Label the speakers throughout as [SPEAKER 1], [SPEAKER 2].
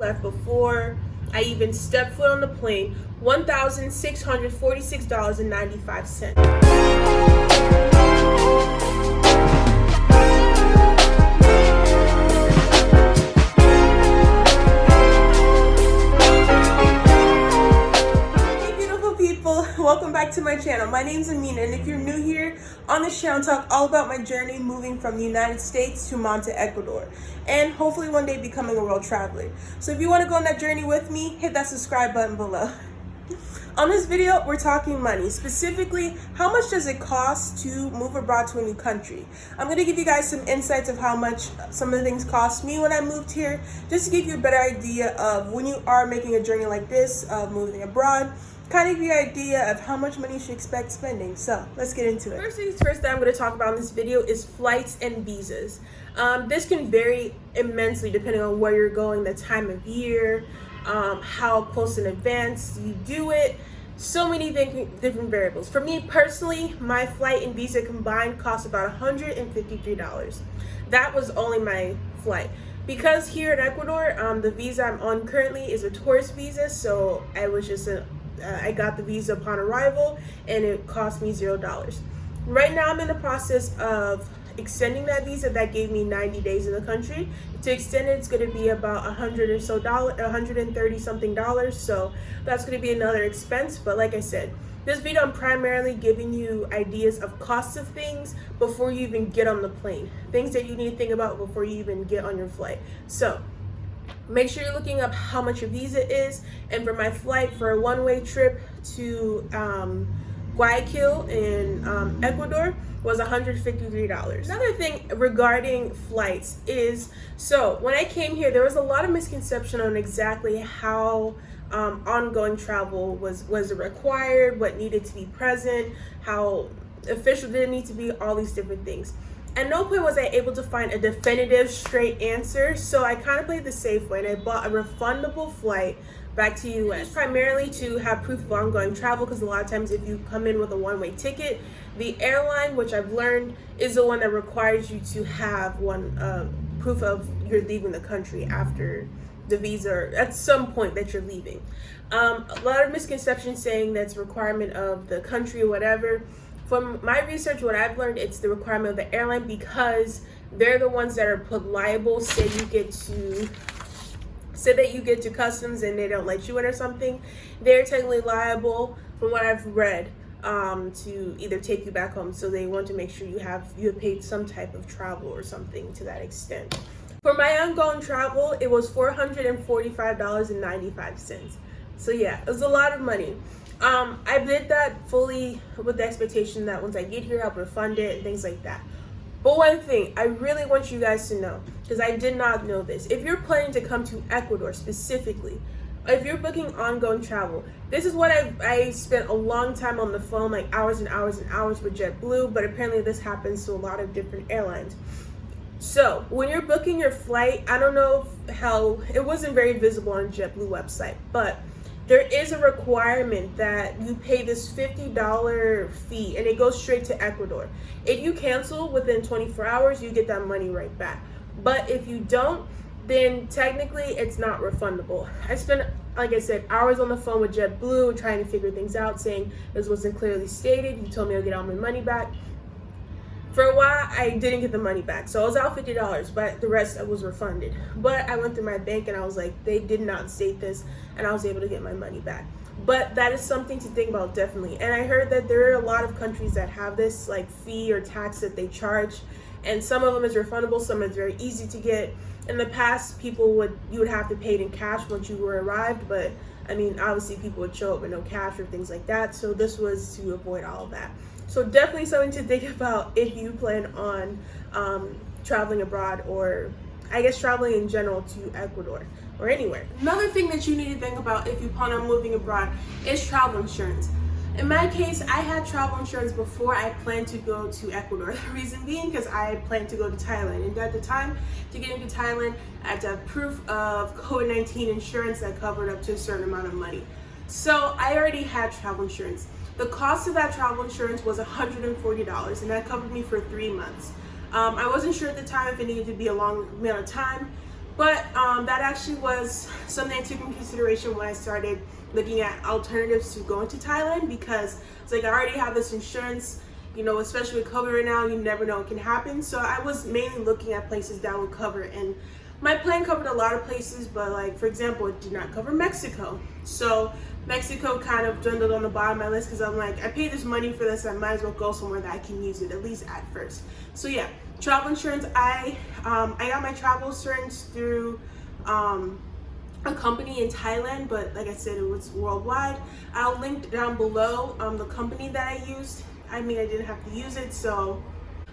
[SPEAKER 1] left before I even stepped foot on the plane, $1,646.95. Welcome back to my channel. My name's Amina, and if you're new here on this channel, I talk all about my journey moving from the United States to Manta, Ecuador, and hopefully one day becoming a world traveler. So if you want to go on that journey with me, hit that subscribe button below. On this video, we're talking money. Specifically, how much does it cost to move abroad to a new country? I'm going to give you guys some insights of how much some of the things cost me when I moved here, just to give you a better idea of when you are making a journey like this of moving abroad, kind of give you an idea of how much money you should expect spending. So let's get into it. First things first that I'm going to talk about in this video is flights and visas. This can vary immensely depending on where you're going, the time of year, how close in advance you do it. So many different variables. For me personally, my flight and visa combined cost about $153. That was only my flight. Because here in Ecuador, the visa I'm on currently is a tourist visa, so I got the visa upon arrival and it cost me $0. Right now I'm in the process of extending that visa. That gave me 90 days in the country. To extend it, it's going to be about $130 something. So that's going to be another expense. But like I said, this video I'm primarily giving you ideas of costs of things before you even get on the plane. Things that you need to think about before you even get on your flight. So make sure you're looking up how much your visa is. And for my flight, for a one-way trip to Guayaquil in Ecuador, was $153. Another thing regarding flights is, so when I came here, there was a lot of misconception on exactly how ongoing travel was required, what needed to be present, how official did it need to be, all these different things. At no point was I able to find a definitive straight answer, so I kind of played the safe way and I bought a refundable flight back to US, primarily to have proof of ongoing travel, because a lot of times if you come in with a one-way ticket, the airline, which I've learned, is the one that requires you to have one proof of you're leaving the country after the visa, or at some point that you're leaving. A lot of misconceptions saying that's a requirement of the country or whatever. From my research, what I've learned, it's the requirement of the airline, because they're the ones that are put liable. Say that you get to customs and they don't let you in or something, they're technically liable, from what I've read, to either take you back home. So they want to make sure you have paid some type of travel or something to that extent. For my ongoing travel, it was $445.95. So yeah, it was a lot of money. I did that fully with the expectation that once I get here, I'll refund it and things like that. But one thing I really want you guys to know, because I did not know this, if you're planning to come to Ecuador specifically, if you're booking ongoing travel, this is what I spent a long time on the phone, like hours and hours and hours with JetBlue, but apparently this happens to a lot of different airlines. So when you're booking your flight, I don't know how, it wasn't very visible on JetBlue website, but there is a requirement that you pay this $50 fee and it goes straight to Ecuador. If you cancel within 24 hours, you get that money right back. But if you don't, then technically it's not refundable. I spent, like I said, hours on the phone with JetBlue trying to figure things out, saying this wasn't clearly stated. You told me I'll get all my money back. For a while, I didn't get the money back. So I was out $50, but the rest was refunded. But I went through my bank and I was like, they did not state this, and I was able to get my money back. But that is something to think about, definitely. And I heard that there are a lot of countries that have this like fee or tax that they charge, and some of them is refundable, some is very easy to get. In the past, you would have to pay it in cash once you were arrived, but I mean, obviously people would show up with no cash or things like that. So this was to avoid all of that. So definitely something to think about if you plan on traveling abroad, or I guess traveling in general to Ecuador or anywhere. Another thing that you need to think about if you plan on moving abroad is travel insurance. In my case, I had travel insurance before I planned to go to Ecuador. The reason being because I planned to go to Thailand, and at the time, to get into Thailand, I had to have proof of COVID-19 insurance that covered up to a certain amount of money. So I already had travel insurance. The cost of that travel insurance was $140, and that covered me for 3 months. I wasn't sure at the time if it needed to be a long amount of time, But that actually was something I took into consideration when I started looking at alternatives to going to Thailand, because it's like I already have this insurance, you know, especially with COVID right now, you never know what can happen. So I was mainly looking at places that would cover, and my plan covered a lot of places, but like, for example, it did not cover Mexico. So Mexico kind of dwindled on the bottom of my list, because I'm like, I paid this money for this, I might as well go somewhere that I can use it, at least at first. So yeah, travel insurance, I got my travel insurance through a company in Thailand, but like I said, it was worldwide. I'll link down below the company that I used. I mean, I didn't have to use it, so,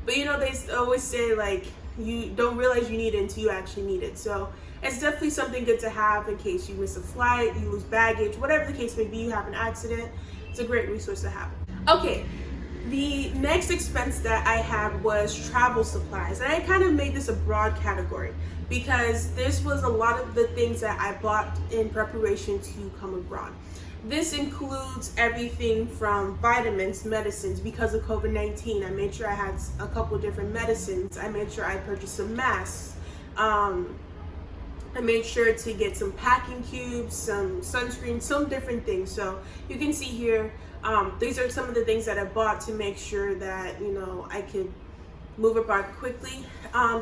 [SPEAKER 1] but you know, they always say like, you don't realize you need it until you actually need it. So it's definitely something good to have in case you miss a flight, you lose baggage, whatever the case may be, you have an accident. It's a great resource to have. Okay, the next expense that I had was travel supplies. And I kind of made this a broad category, because this was a lot of the things that I bought in preparation to come abroad. This includes everything from vitamins, medicines. Because of COVID-19, I made sure I had a couple different medicines. I made sure I purchased some masks. I made sure to get some packing cubes, some sunscreen, some different things. So you can see here, these are some of the things that I bought to make sure that, you know, I could move abroad quickly.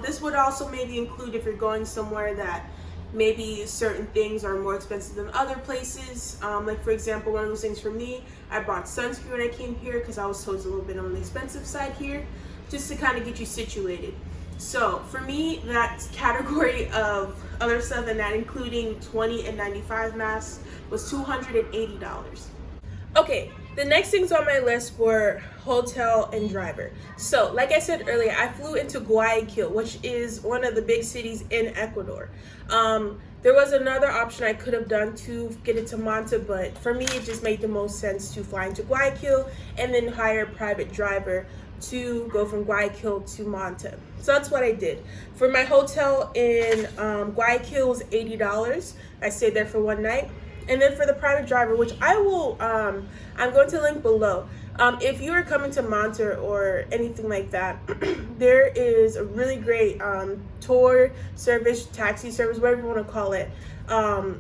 [SPEAKER 1] This would also maybe include if you're going somewhere that maybe certain things are more expensive than other places. Like for example, one of those things for me, I bought sunscreen when I came here, because I was told it's a little bit on the expensive side here, just to kind of get you situated. So for me, that category of other stuff, and that including 20 and 95 masks, was $280. Okay, the next things on my list were hotel and driver. So like I said earlier, I flew into Guayaquil, which is one of the big cities in Ecuador. There was another option I could have done to get it to Manta, but for me it just made the most sense to fly into Guayaquil and then hire a private driver to go from Guayaquil to Manta. So that's what I did. For my hotel in Guayaquil was $80. I stayed there for one night. And then for the private driver, which I will, I'm going to link below. If you are coming to Manta or anything like that, there is a really great tour service, taxi service, whatever you want to call it, that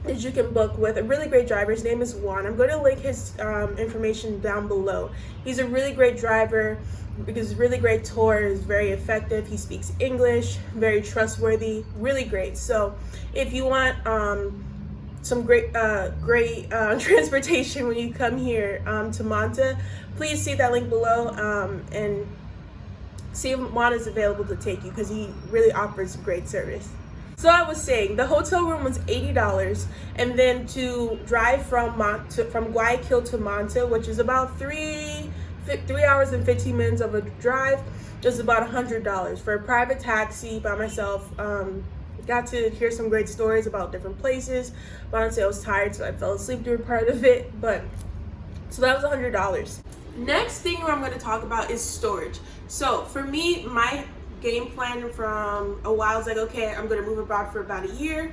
[SPEAKER 1] you can book with a really great driver. His name is Juan. I'm going to link his information down below. He's a really great driver, because really great tour, is very effective. He speaks English, very trustworthy, really great. So if you want some great transportation when you come here to Manta, please see that link below and see if Juan is available to take you, because he really offers great service. So I was saying, the hotel room was $80, and then to drive from Guayaquil to Manta, which is about 3 hours and 15 minutes of a drive, is about $100. For a private taxi by myself, got to hear some great stories about different places, but honestly I was tired, so I fell asleep during part of it. But so that was $100. Next thing I'm going to talk about is storage. So for me, my game plan from a while was like, okay, I'm going to move abroad for about a year.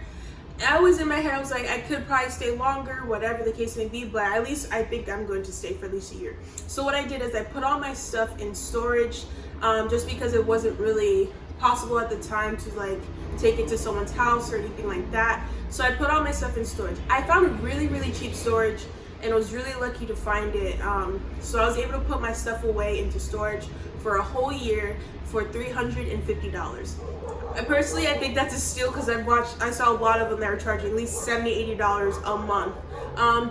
[SPEAKER 1] I was in my head, I was like, I could probably stay longer, whatever the case may be, but at least I think I'm going to stay for at least a year. So what I did is I put all my stuff in storage, just because it wasn't really possible at the time to like take it to someone's house or anything like that. So I put all my stuff in storage. I found really cheap storage, and I was really lucky to find it. So I was able to put my stuff away into storage for a whole year for $350. And personally, I think that's a steal, because I saw a lot of them that were charging at least $70, $80 a month.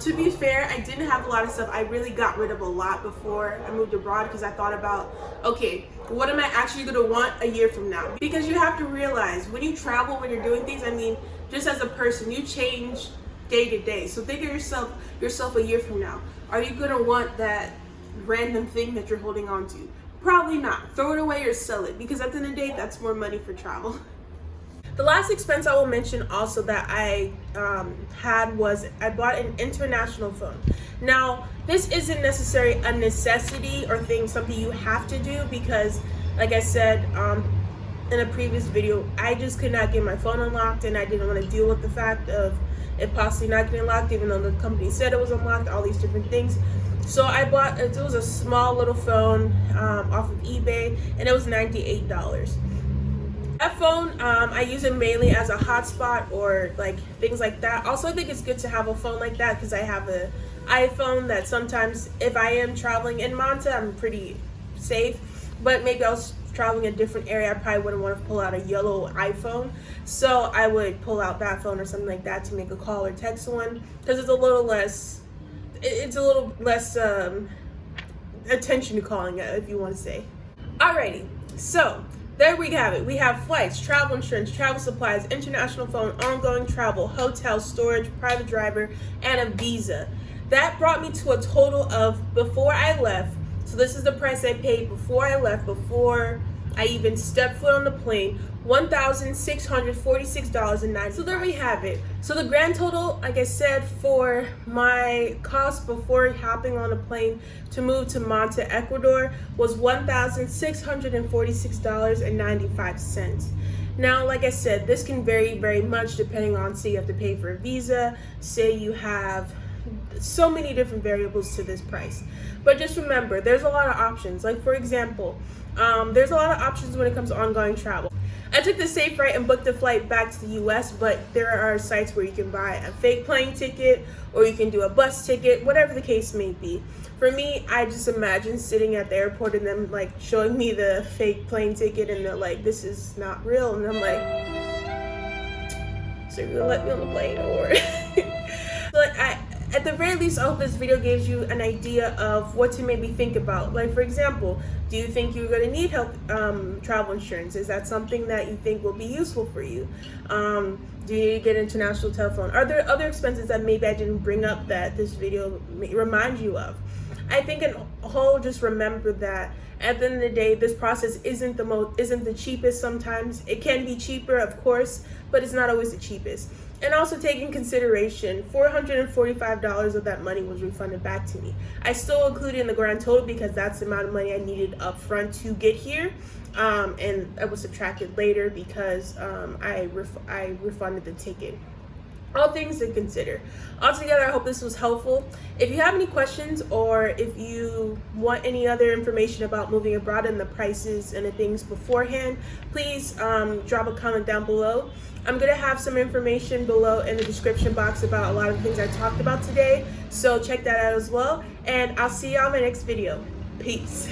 [SPEAKER 1] To be fair, I didn't have a lot of stuff. I really got rid of a lot before I moved abroad, because I thought about, okay, what am I actually going to want a year from now? Because you have to realize, when you travel, when you're doing things, I mean, just as a person, you change day to day. So think of yourself a year from now. Are you going to want that random thing that you're holding on to? Probably not. Throw it away or sell it, because at the end of the day, that's more money for travel. The last expense I will mention also that I had was I bought an international phone. Now, this isn't necessarily a necessity or something you have to do, because like I said in a previous video, I just could not get my phone unlocked, and I didn't want to deal with the fact of it possibly not getting unlocked, even though the company said it was unlocked, all these different things. So I bought, it was a small little phone off of eBay, and it was $98. That phone, I use it mainly as a hotspot or like things like that. Also, I think it's good to have a phone like that because I have a iPhone that sometimes if I am traveling in Manta, I'm pretty safe. But maybe I was traveling in a different area, I probably wouldn't want to pull out a yellow iPhone. So I would pull out that phone or something like that to make a call or text someone because it's a little less attention to calling it, if you want to say. Alrighty, so there we have it. We have flights, travel insurance, travel supplies, international phone, ongoing travel, hotel, storage, private driver, and a visa. That brought me to a total of, before I left, so this is the price I paid before I left, before I even stepped foot on the plane, $1,646.90. So there we have it. So the grand total, like I said, for my cost before hopping on a plane to move to Manta, Ecuador, was $1,646.95. Now, like I said, this can vary very much depending on, say you have to pay for a visa, say you have so many different variables to this price. But just remember, there's a lot of options. Like for example, there's a lot of options when it comes to ongoing travel. I took the safe right and booked a flight back to the US, but there are sites where you can buy a fake plane ticket or you can do a bus ticket, whatever the case may be. For me, I just imagine sitting at the airport and them like showing me the fake plane ticket and they're like, this is not real. And I'm like, so you're gonna let me on the plane or? But at the very least, I hope this video gives you an idea of what to maybe think about. Like for example, do you think you're going to need health travel insurance? Is that something that you think will be useful for you? Do you need to get international telephone? Are there other expenses that maybe I didn't bring up that this video may remind you of? I think in whole, just remember that at the end of the day, this process isn't the cheapest. Sometimes it can be cheaper, of course, but it's not always the cheapest. And also take in consideration, $445 of that money was refunded back to me. I still included in the grand total because that's the amount of money I needed up front to get here. And that was subtracted later because I refunded the ticket. All things to consider. Altogether, I hope this was helpful. If you have any questions or if you want any other information about moving abroad and the prices and the things beforehand, please drop a comment down below. I'm going to have some information below in the description box about a lot of the things I talked about today, so check that out as well. And I'll see y'all in my next video. Peace.